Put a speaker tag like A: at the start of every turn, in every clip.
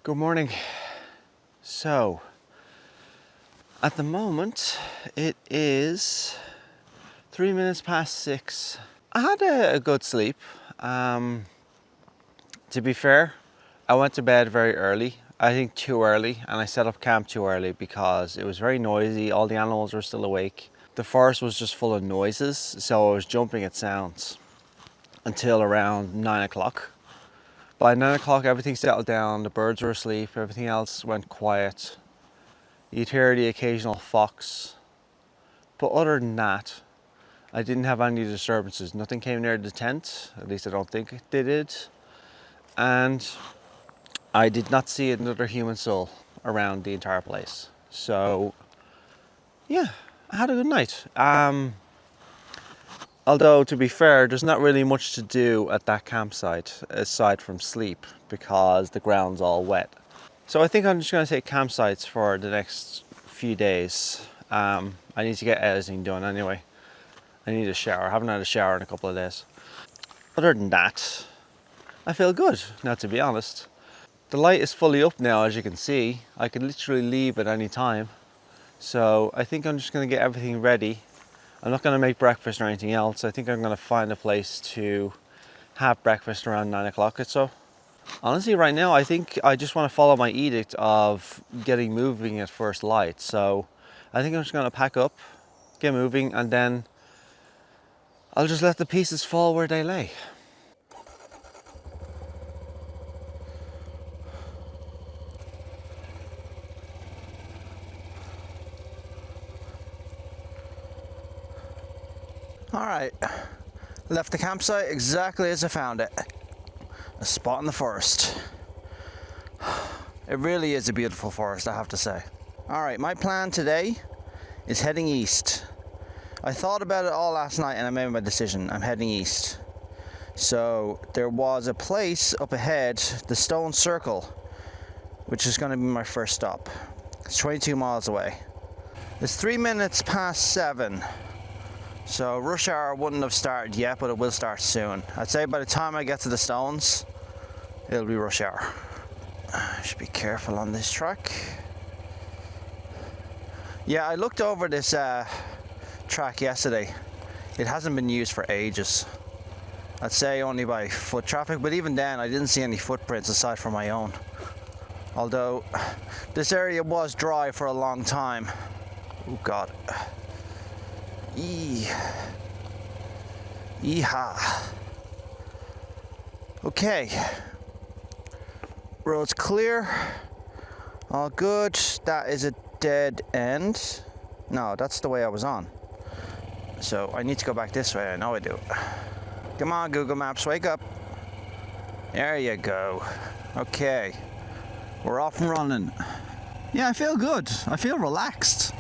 A: Good morning. So, at the moment, it is 3 minutes past 6. I had a good sleep. To be fair, I went to bed very early. I think too early, and I set up camp too early because it was very noisy. All the animals were still awake. The forest was just full of noises, so I was jumping at sounds until around 9 o'clock. By 9 o'clock, everything settled down, the birds were asleep, everything else went quiet. You'd hear the occasional fox. But other than that, I didn't have any disturbances. Nothing came near the tent, at least I don't think they did. And I did not see another human soul around the entire place. So, yeah, I had a good night. Although, to be fair, there's not really much to do at that campsite aside from sleep because the ground's all wet. So I think I'm just going to take campsites for the next few days. I need to get editing done anyway. I need a shower. I haven't had a shower in a couple of days. Other than that, I feel good, now to be honest. The light is fully up now, as you can see. I could literally leave at any time. So I think I'm just going to get everything ready. I'm not going to make breakfast or anything else. I think I'm going to find a place to have breakfast around 9 o'clock or so. Honestly, right now, I think I just want to follow my edict of getting moving at first light. So I think I'm just going to pack up, get moving, and then I'll just let the pieces fall where they lay. Alright, left the campsite exactly as I found it. A spot in the forest. It really is a beautiful forest, I have to say. Alright, my plan today is heading east. I thought about it all last night and I made my decision. I'm heading east. So there was a place up ahead, the Stone Circle, which is going to be my first stop. It's 22 miles away. It's 3 minutes past 7. So rush hour wouldn't have started yet, but it will start soon. I'd say by the time I get to the stones, it'll be rush hour. I should be careful on this track. Yeah, I looked over this track yesterday. It hasn't been used for ages. I'd say only by foot traffic, but even then I didn't see any footprints aside from my own. Although this area was dry for a long time. Oh God. Yeehaw. Okay. Road's clear. All good. That is a dead end. No, that's the way I was on. So I need to go back this way. I know I do. Come on, Google Maps, wake up. There you go. Okay. We're off and running. Yeah, I feel good. I feel relaxed.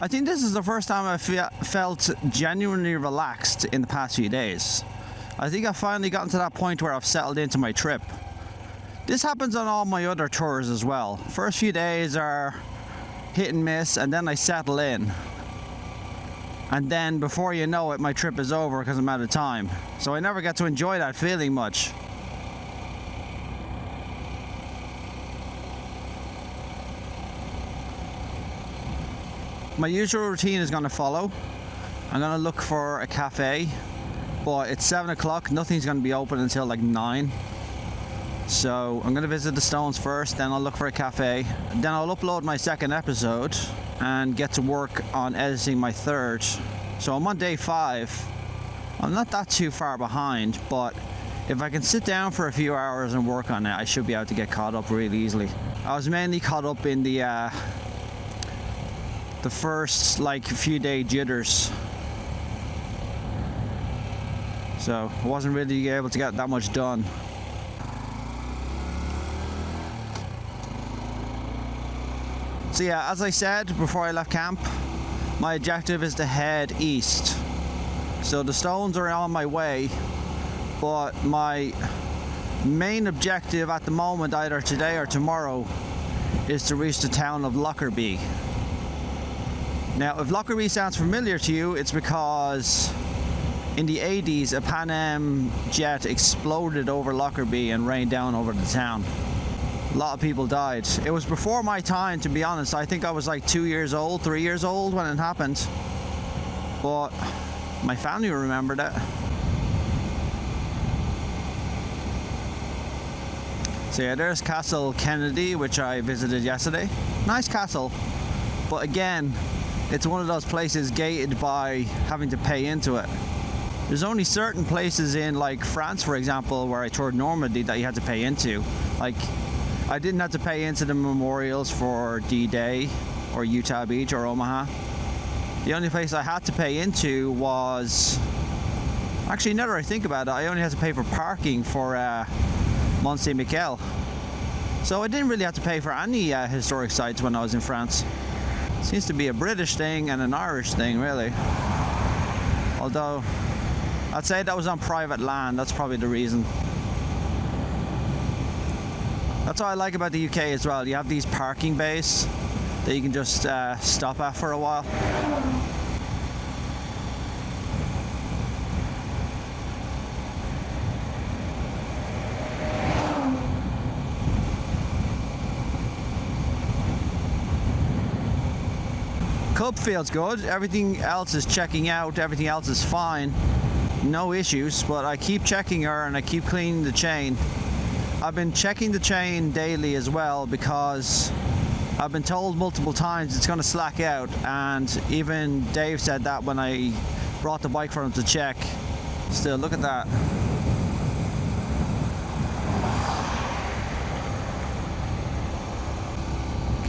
A: I think this is the first time I felt genuinely relaxed in the past few days. I think I've finally gotten to that point where I've settled into my trip. This happens on all my other tours as well. First few days are hit and miss, and then I settle in. And then before you know it, my trip is over because I'm out of time. So I never get to enjoy that feeling much. My usual routine is going to follow. I'm going to look for a cafe, but it's 7 o'clock. Nothing's going to be open until like 9. So I'm going to visit the stones first, then I'll look for a cafe. Then I'll upload my second episode and get to work on editing my third. So I'm on day 5. I'm not that too far behind, but if I can sit down for a few hours and work on it, I should be able to get caught up really easily. I was mainly caught up in the first like few day jitters, so I wasn't really able to get that much done. So yeah, as I said before I left camp, my objective is to head east. So the stones are on my way, but my main objective at the moment, either today or tomorrow, is to reach the town of Lockerbie. Now, if Lockerbie sounds familiar to you, it's because in the 80s, a Pan Am jet exploded over Lockerbie and rained down over the town.
B: A lot of people died. It was before my time, to be honest. I think I was like 2 years old, 3 years old when it happened. But my family remembered it. So yeah, there's Castle Kennedy, which I visited yesterday. Nice castle. But again, it's one of those places gated by having to pay into it. There's only certain places in like France, for example, where I toured Normandy that you had to pay into. Like, I didn't have to pay into the memorials for D-Day or Utah Beach or Omaha. The only place I had to pay into was... Actually, now that I think about it, I only had to pay for parking for Mont Saint-Michel. So I didn't really have to pay for any historic sites when I was in France. Seems to be a British thing and an Irish thing, really. Although, I'd say that was on private land, that's probably the reason. That's what I like about the UK as well. You have these parking bays that you can just stop at for a while. Cub feels good. Everything else is checking out. Everything else is fine. No issues, but I keep checking her and I keep cleaning the chain. I've been checking the chain daily as well because I've been told multiple times it's going to slack out, and even Dave said that when I brought the bike for him to check. Still, look at that.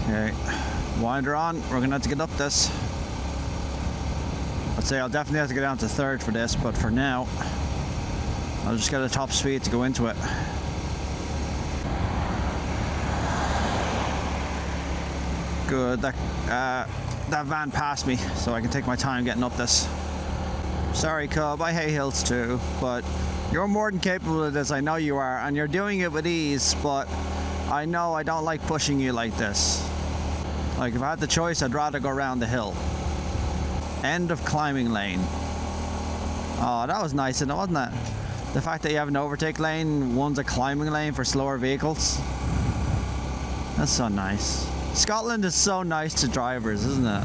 B: Okay, winder on. We're going to have to get up this. I'd say I'll definitely have to get down to third for this, but for now, I'll just get a top speed to go into it. Good, that van passed me, so I can take my time getting up this. Sorry, Cub, I hate hills too, but you're more than capable of this, I know you are, and you're doing it with ease, but I know I don't like pushing you like this. Like, if I had the choice, I'd rather go around the hill. End of climbing lane. Oh, that was nice, wasn't it? The fact that you have an overtake lane, one's a climbing lane for slower vehicles. That's so nice. Scotland is so nice to drivers, isn't it?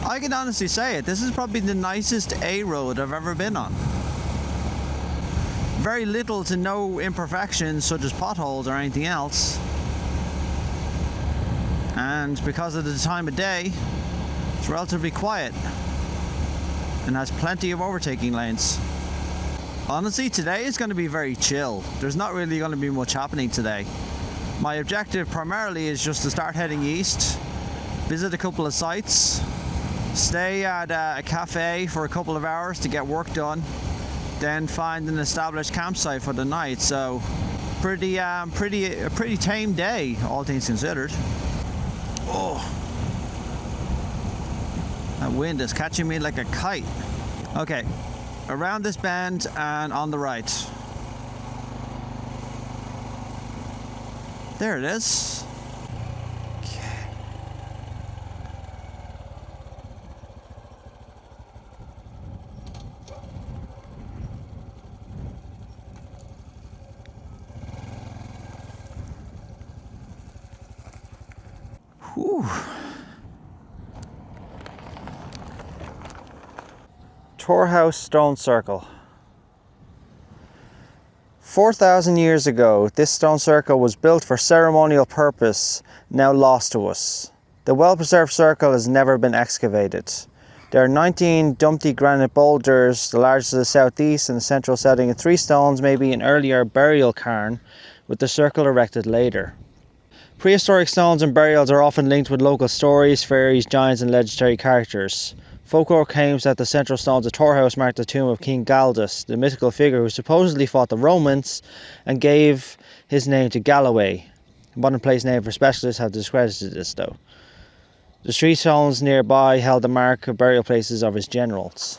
B: I can honestly say it, this is probably the nicest A road I've ever been on. Very little to no imperfections such as potholes or anything else. And because of the time of day, it's relatively quiet and has plenty of overtaking lanes. Honestly, today is going to be very chill. There's not really going to be much happening today. My objective primarily is just to start heading east, visit a couple of sites, stay at a cafe for a couple of hours to get work done, then find an established campsite for the night. So, a pretty tame day, all things considered. Oh, that wind is catching me like a kite. Okay. Around this bend and on the right. There it is. Okay. Whew. Torhouse stone circle. 4,000 years ago, this stone circle was built for ceremonial purpose, now lost to us. The well-preserved circle has never been excavated. There are 19 dumpty granite boulders, the largest of the southeast and the central setting, and 3 stones may be an earlier burial cairn, with the circle erected later. Prehistoric stones and burials are often linked with local stories, fairies, giants and legendary characters. Folklore claims that the central stones of Torhouse mark the tomb of King Galdus, the mythical figure who supposedly fought the Romans and gave his name to Galloway. Modern place name for specialists have discredited this though. The street stones nearby held the mark of burial places of his generals.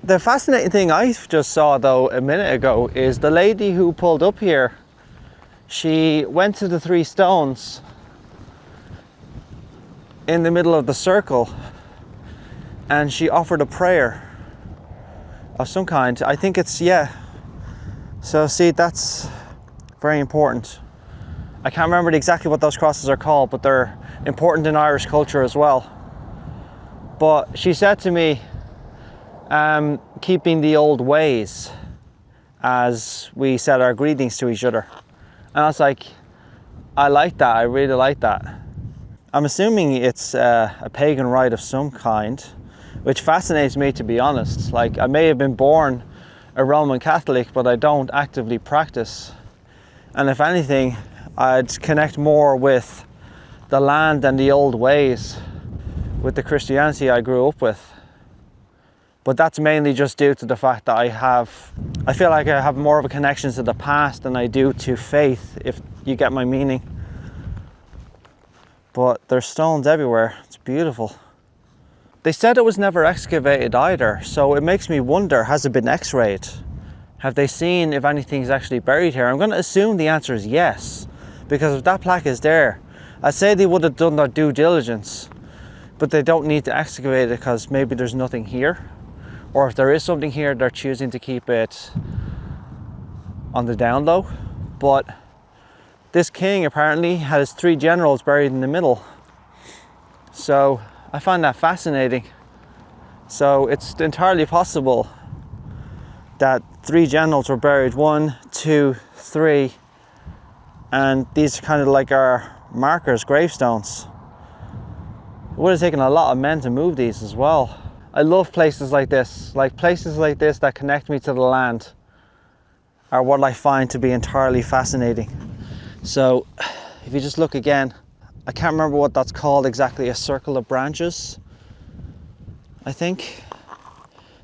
B: The fascinating thing I just saw though a minute ago is the lady who pulled up here. She went to the 3 stones in the middle of the circle and she offered a prayer of some kind. I think it's, yeah, So see, that's very important. I can't remember exactly what those crosses are called, but they're important in Irish culture as well. But she said to me, keeping the old ways as we said our greetings to each other. And I was like, I like that, I really like that. I'm assuming it's a pagan rite of some kind, which fascinates me, to be honest. Like, I may have been born a Roman Catholic, but I don't actively practice. And if anything, I'd connect more with the land and the old ways, with the Christianity I grew up with. But that's mainly just due to the fact that I feel like I have more of a connection to the past than I do to faith, if you get my meaning. But there's stones everywhere, it's beautiful. They said it was never excavated either, so it makes me wonder, has it been x-rayed? Have they seen if anything's actually buried here? I'm going to assume the answer is yes, because if that plaque is there, I'd say they would have done their due diligence, but they don't need to excavate it because maybe there's nothing here. Or if there is something here, they're choosing to keep it on the down low. But this king apparently had his 3 generals buried in the middle. So I find that fascinating. So it's entirely possible that 3 generals were buried, 1, 2, 3, and these are kind of like our markers, gravestones. It would have taken a lot of men to move these as well. I love places like this that connect me to the land are what I find to be entirely fascinating. So if you just look again, I can't remember what that's called exactly, a circle of branches, I think.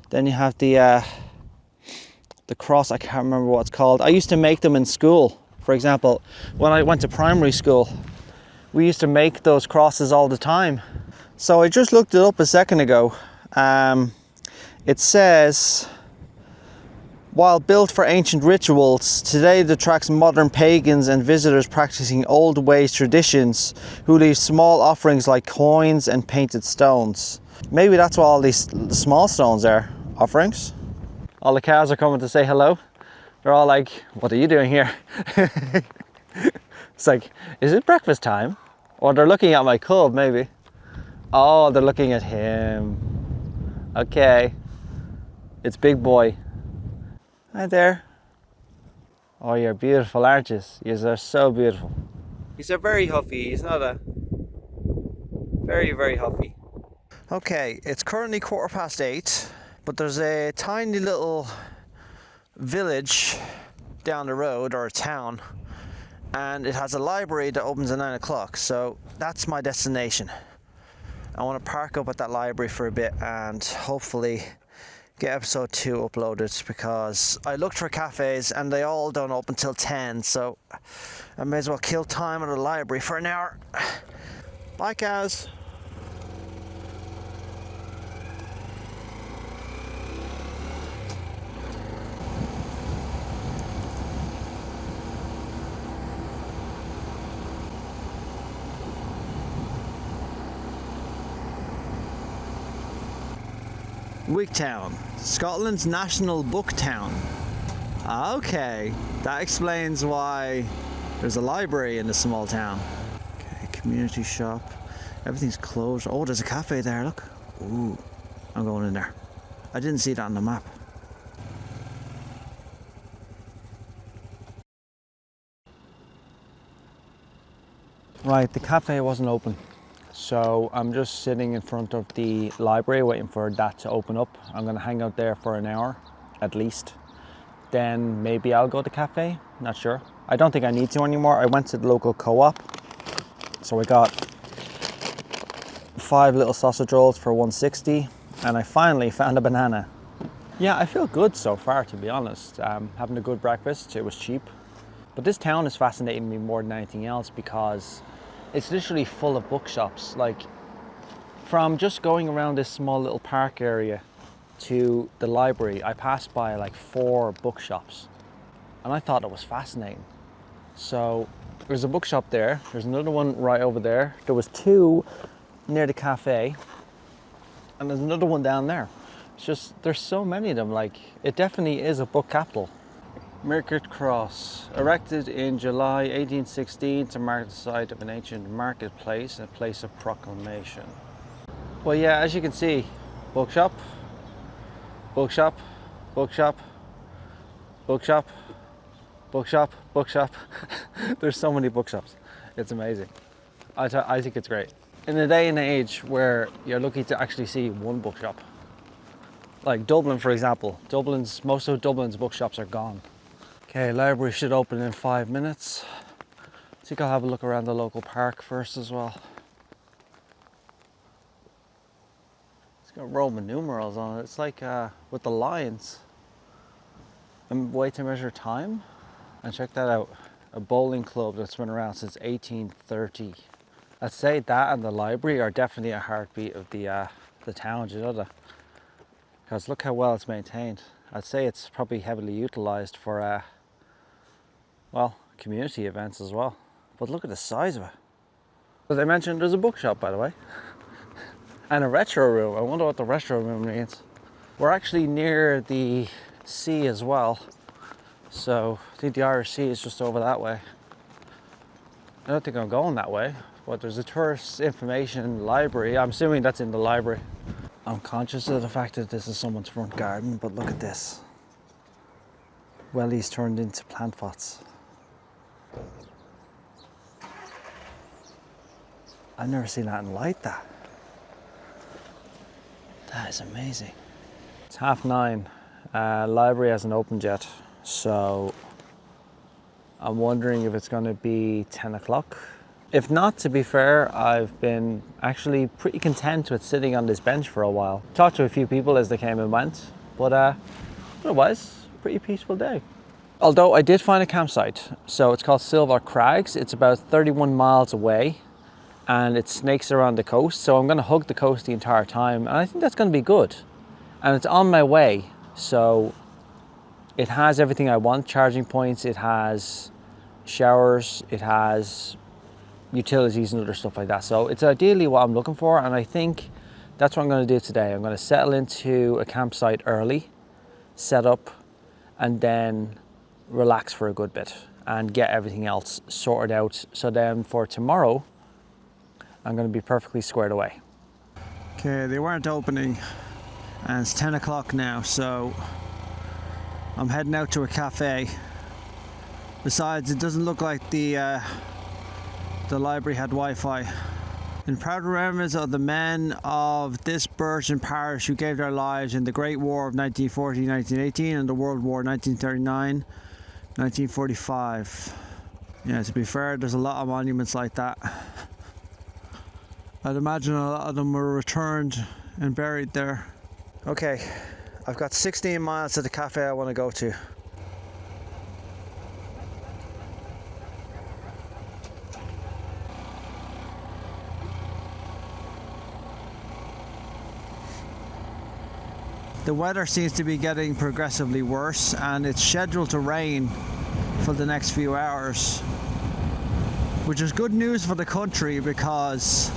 B: Then you have the cross, I can't remember what it's called. I used to make them in school. For example, when I went to primary school, we used to make those crosses all the time. So I just looked it up a second ago. It says, while built for ancient rituals, today it attracts modern pagans and visitors practicing old ways traditions who leave small offerings like coins and painted stones. Maybe that's what all these small stones are, offerings. All the cows are coming to say hello. They're all like, what are you doing here? It's like, is it breakfast time? Or they're looking at my cub, maybe. Oh, they're looking at him. Okay, it's big boy. Hi there. Oh, you're beautiful, aren't you? You are so beautiful. He's a very huffy. He's not a very, very huffy. Okay, it's currently 8:15, but there's a tiny little village down the road, or a town, and it has a library that opens at 9 o'clock. So that's my destination. I want to park up at that library for a bit and hopefully get episode 2 uploaded, because I looked for cafes and they all don't open till 10, so I may as well kill time at the library for an hour. Bye cows. Wigtown, Scotland's national book town. Okay, that explains why there's a library in this small town. Okay, community shop. Everything's closed. Oh, there's a cafe there, look. Ooh, I'm going in there. I didn't see that on the map. Right, the cafe wasn't open. So I'm just sitting in front of the library waiting for that to open up. I'm gonna hang out there for an hour at least. Then maybe I'll go to the cafe, not sure. I don't think I need to anymore. I went to the local co-op. So I got 5 little sausage rolls for $1.60 and I finally found a banana. Yeah, I feel good so far, to be honest. Having a good breakfast, it was cheap. But this town is fascinating me more than anything else because it's literally full of bookshops. Like, from just going around this small little park area to the library, I passed by like 4 bookshops and I thought it was fascinating. So there's a bookshop there, there's another one right over there, there was 2 near the cafe, and there's another one down there. It's just, there's so many of them. Like, it definitely is a book capital.
A: Market Cross, erected in July 1816 to mark the site of an ancient marketplace and a place of proclamation. Well, yeah, as you can see, bookshop, bookshop, bookshop, bookshop, bookshop, bookshop. There's so many bookshops. It's amazing. I think it's great. In a day and age where you're lucky to actually see one bookshop, like Dublin, for example, most of Dublin's bookshops are gone. Okay, library should open in 5 minutes. I think I'll have a look around the local park first as well. It's got Roman numerals on it. It's like with the lions. A way to measure time. And check that out, a bowling club that's been around since 1830. I'd say that and the library are definitely a heartbeat of the town, you know that? Because look how well it's maintained. I'd say it's probably heavily utilised for well, community events as well. But look at the size of it. As I mentioned, there's a bookshop, by the way. And a retro room. I wonder what the retro room means. We're actually near the sea as well. So I think the Irish Sea is just over that way. I don't think I'm going that way, but there's a tourist information library. I'm assuming that's in the library. I'm conscious of the fact that this is someone's front garden, but look at this. Wellies turned into plant pots. I've never seen anything like that. That is amazing. It's 9:30. Library hasn't opened yet, so I'm wondering if it's going to be 10 o'clock. If not, to be fair, I've been actually pretty content with sitting on this bench for a while. Talked to a few people as they came and went, but otherwise, pretty peaceful day. Although I did find a campsite, so it's called Silver Crags. It's about 31 miles away and it snakes around the coast, so I'm going to hug the coast the entire time, and I think that's going to be good. And it's on my way, so it has everything I want, charging points, it has showers, it has utilities and other stuff like that. So it's ideally what I'm looking for, and I think that's what I'm going to do today. I'm going to settle into a campsite early, set up, and then relax for a good bit and get everything else sorted out. So then for tomorrow, I'm going to be perfectly squared away. Okay, they weren't opening and it's 10 o'clock now, so I'm heading out to a cafe. Besides, it doesn't look like the library had Wi-Fi. In proud remembrance of the men of this Burton parish who gave their lives in the Great War of 1940-1918 and the World War 1939-1945. Yeah, to be fair, there's a lot of monuments like that. I'd imagine a lot of them were returned and buried there. Okay, I've got 16 miles to the cafe I want to go to. The weather seems to be getting progressively worse and it's scheduled to rain for the next few hours, which is good news for the country because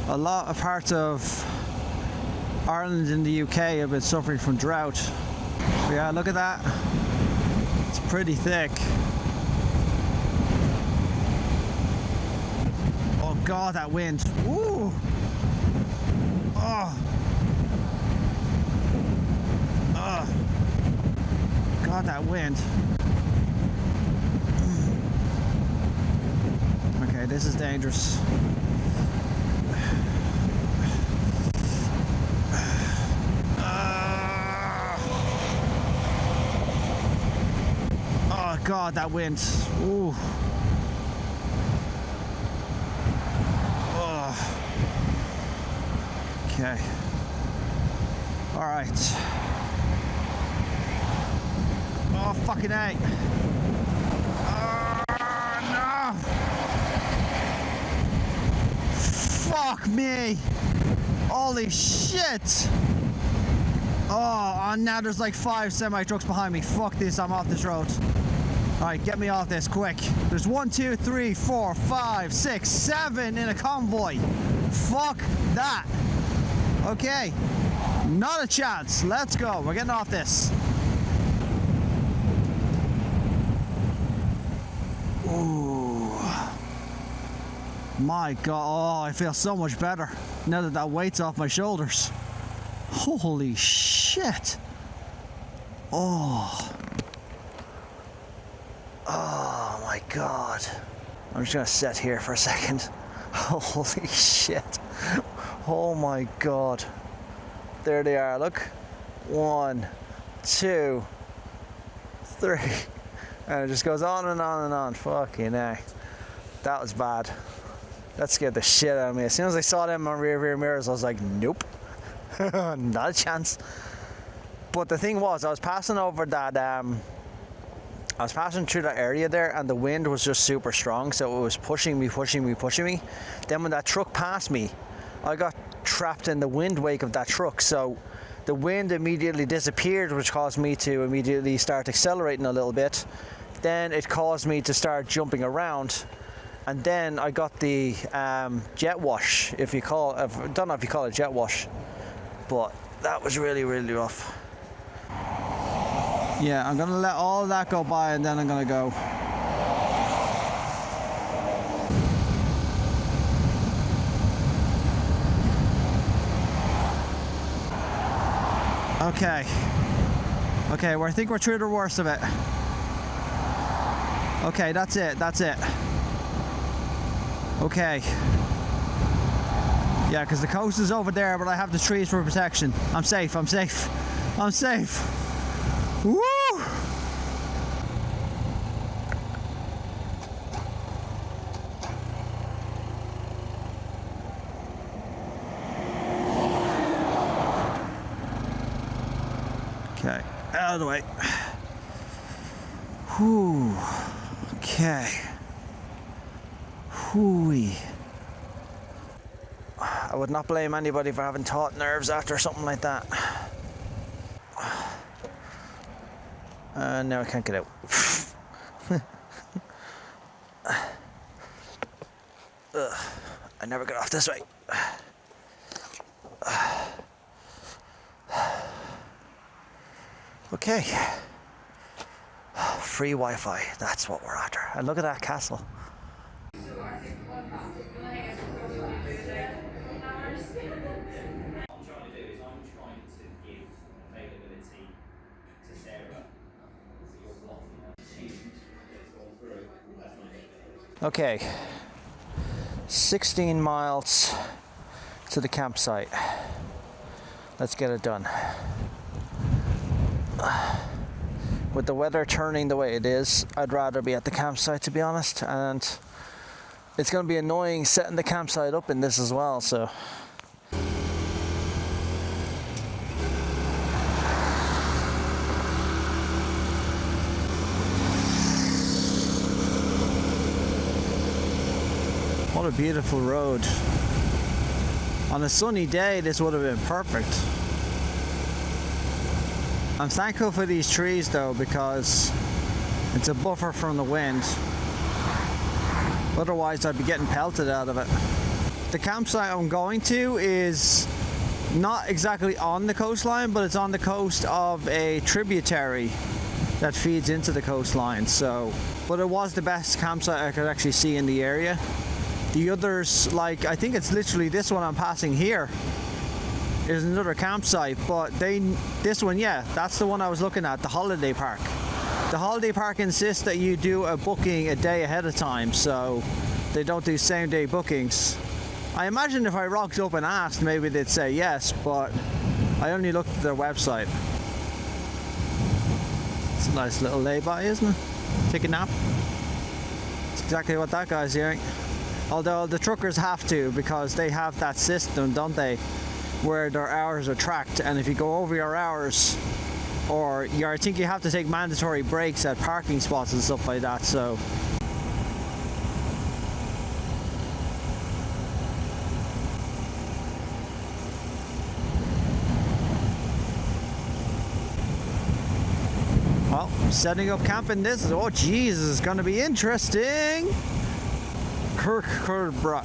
A: a lot of parts of Ireland and the UK have been suffering from drought. But yeah, look at that. It's pretty thick. Oh God, that wind. Ooh. Oh. Oh. God, that wind. Okay, this is dangerous. Oh God, that wind. Ooh. Oh. Okay. All right. Oh, fucking A. No. Fuck me. Holy shit. Oh, and now there's like 5 semi-trucks behind me. Fuck this, I'm off this road. Alright, get me off this, quick. There's 1, 2, 3, 4, 5, 6, 7 in a convoy. Fuck that. Okay. Not a chance. Let's go. We're getting off this.
B: Ooh. My God, oh, I feel so much better now that that weight's off my shoulders. Holy shit. Oh. Oh my God. I'm just gonna sit here for a second. Holy shit. Oh my God. There they are, look. 1, 2, 3. And it just goes on and on and on. Fucking hell. That was bad. That scared the shit out of me. As soon as I saw them on rear mirrors, I was like, nope. Not a chance. But the thing was, I was passing over that, I was passing through that area there, and the wind was just super strong, so it was pushing me. Then when that truck passed me, I got trapped in the wind wake of that truck, so the wind immediately disappeared, which caused me to immediately start accelerating a little bit. Then it caused me to start jumping around, and then I got the jet wash, I don't know if you call it jet wash, but that was really, really rough. Yeah, I'm gonna let all of that go by, and then I'm gonna go. Okay, well, I think we're through the worst of it. Okay, that's it. Okay. Yeah, because the coast is over there, but I have the trees for protection. I'm safe. Woo! Okay, out of the way. Whew. Okay. Whoo-wee. I would not blame anybody for having taut nerves after something like that. No, I can't get out. I never get off this way. Okay. Free Wi-Fi, that's what we're after. And look at that castle. Okay, 16 miles to the campsite. Let's get it done. With the weather turning the way it is, I'd rather be at the campsite, to be honest, and it's going to be annoying setting the campsite up in this as well, so. What a beautiful road. On a sunny day, this would have been perfect. I'm thankful for these trees though, because it's a buffer from the wind. Otherwise, I'd be getting pelted out of it. The campsite I'm going to is not exactly on the coastline, but it's on the coast of a tributary that feeds into the coastline. So, but it was the best campsite I could actually see in the area. The others, like, I think it's literally this one I'm passing here is another campsite, but this one, yeah, that's the one I was looking at, the holiday park. The holiday park insists that you do a booking a day ahead of time, so they don't do same day bookings. I imagine if I rocked up and asked, maybe they'd say yes, but I only looked at their website. It's a nice little lay-by, isn't it? Take a nap. It's exactly what that guy's doing. Although the truckers have to, because they have that system, don't they, where their hours are tracked, and if you go over your hours, or I think you have to take mandatory breaks at parking spots and stuff like that, so. Well, setting up camp in this, oh Jesus, it's gonna be interesting. Kirkcudbright.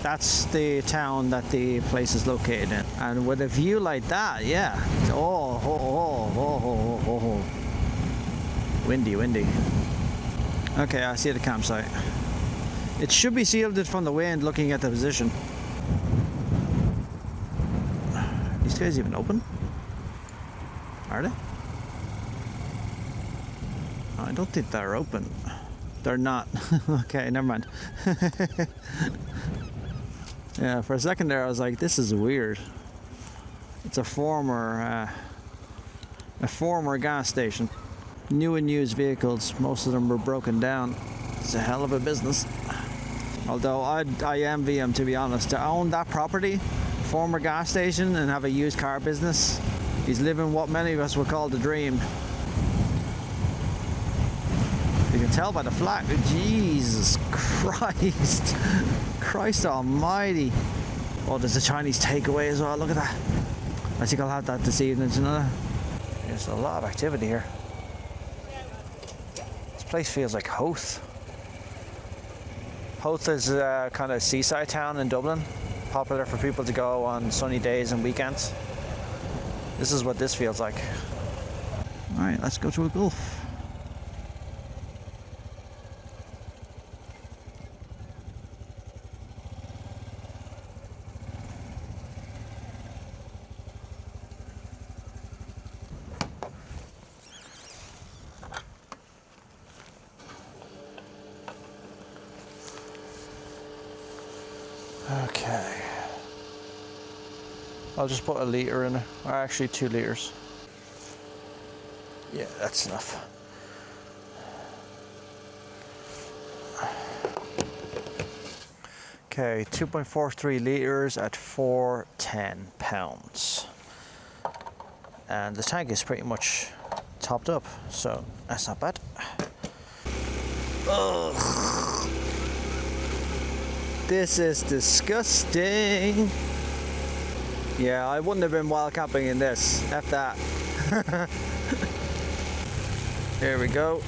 B: That's the town that the place is located in. And with a view like that, yeah. Windy. Okay, I see the campsite. It should be shielded from the wind looking at the position. Are these guys even open? Are they? I don't think they're open. They're not. Okay, never mind. Yeah, for a second there I was like, this is weird. It's a former gas station. New and used vehicles, most of them were broken down. It's a hell of a business. Although I envy him, to be honest. To own that property, former gas station, and have a used car business, he's living what many of us would call the dream. You can tell by the flag. Jesus Christ. Christ almighty. Oh, there's a Chinese takeaway as well. Look at that. I think I'll have that this evening. There's a lot of activity here. This place feels like Hoth. Hoth is a kind of seaside town in Dublin. Popular for people to go on sunny days and weekends. This is what this feels like. Alright, let's go to a golf. Okay. I'll just put a litre in it, or actually 2 litres. Yeah, that's enough. Okay, 2.43 litres at 410 pounds. And the tank is pretty much topped up, so that's not bad. Ugh. This is disgusting. Yeah, I wouldn't have been wild camping in this. F that. Here we go.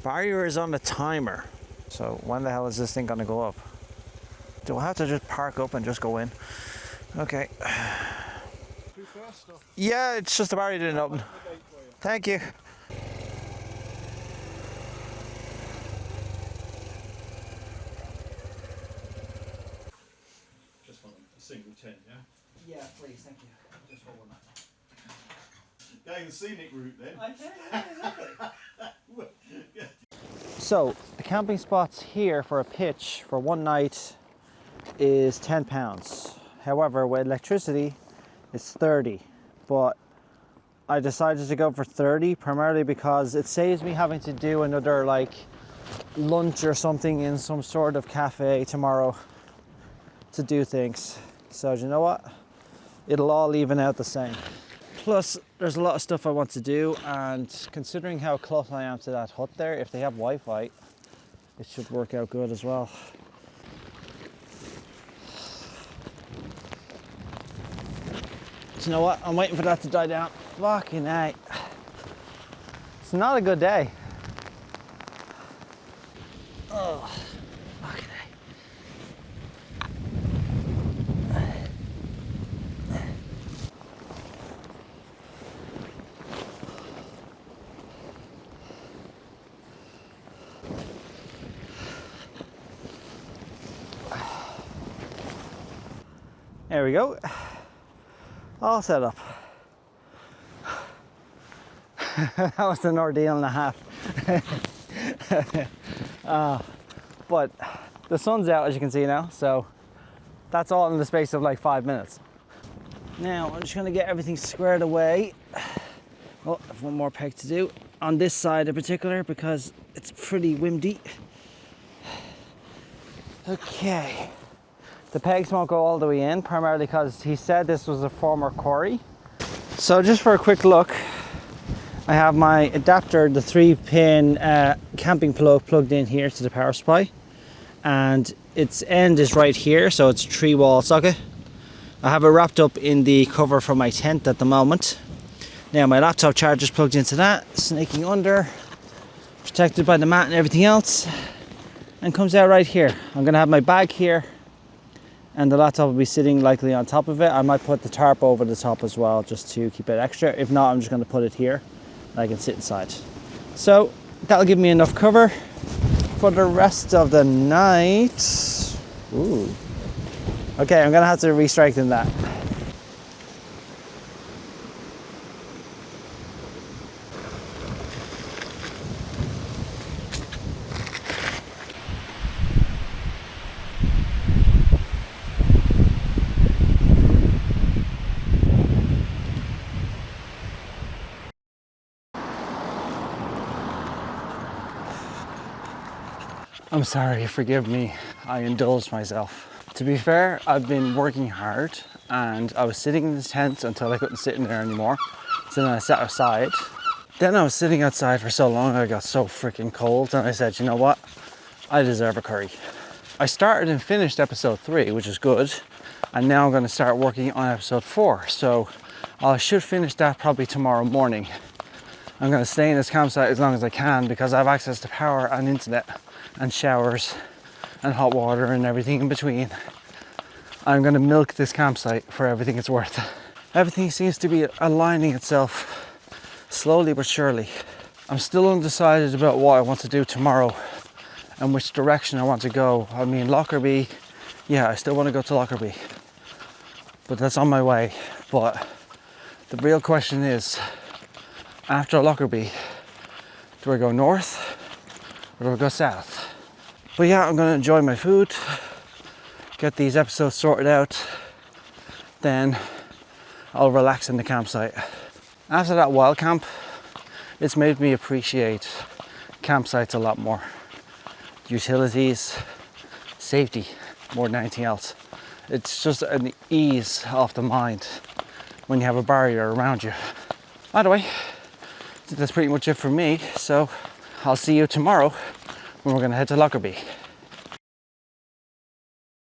B: Barrier is on the timer. So when the hell is this thing gonna go up? Do I have to just park up and just go in? Okay. Yeah, it's just the barrier didn't open. Thank you.
C: Just want a single 10, yeah?
B: Yeah, please, thank you. Just for one night.
C: Going the scenic route then.
B: So, the camping spots here for a pitch for one night is £10. However, with electricity, it's 30. But I decided to go for 30 primarily because it saves me having to do another like lunch or something in some sort of cafe tomorrow to do things. So you know what? It'll all even out the same. Plus, there's a lot of stuff I want to do, and considering how close I am to that hut there, if they have Wi-Fi, it should work out good as well. Do you know what? I'm waiting for that to die down. Fucking hell. It's not a good day. Oh, fucking hell. There we go. All set up. That was an ordeal and a half. But the sun's out, as you can see now, so that's all in the space of like 5 minutes. Now I'm just gonna get everything squared away. Oh, I have one more peg to do on this side in particular because it's pretty windy. Okay. The pegs won't go all the way in, primarily because he said this was a former quarry. So just for a quick look, I have my adapter, the 3-pin camping plug plugged in here to the power supply. And its end is right here, so it's a 3-wall socket. I have it wrapped up in the cover for my tent at the moment. Now my laptop charger's plugged into that, snaking under, protected by the mat and everything else, and comes out right here. I'm gonna have my bag here, and the laptop will be sitting likely on top of it. I might put the tarp over the top as well, just to keep it extra. If not, I'm just going to put it here and I can sit inside. So that'll give me enough cover for the rest of the night. Ooh. Okay, I'm gonna have to re-strengthen that.
A: I'm sorry, forgive me, I indulged myself. To be fair, I've been working hard and I was sitting in the tent until I couldn't sit in there anymore. So then I sat outside. Then I was sitting outside for so long, I got so freaking cold and I said, you know what? I deserve a curry. I started and finished episode 3, which is good. And now I'm gonna start working on episode 4. So I should finish that probably tomorrow morning. I'm gonna stay in this campsite as long as I can because I have access to power and internet and showers and hot water and everything in between. I'm gonna milk this campsite for everything it's worth. Everything seems to be aligning itself slowly but surely. I'm still undecided about what I want to do tomorrow and which direction I want to go. I mean, Lockerbie, yeah, I still want to go to Lockerbie, but that's on my way. But the real question is, after Lockerbie, do I go north or do I go south? But yeah, I'm gonna enjoy my food, get these episodes sorted out, then I'll relax in the campsite. After that wild camp, it's made me appreciate campsites a lot more. Utilities, safety, more than anything else. It's just an ease off the mind when you have a barrier around you. By the way, that's pretty much it for me, so I'll see you tomorrow when we're gonna head to Lockerbie.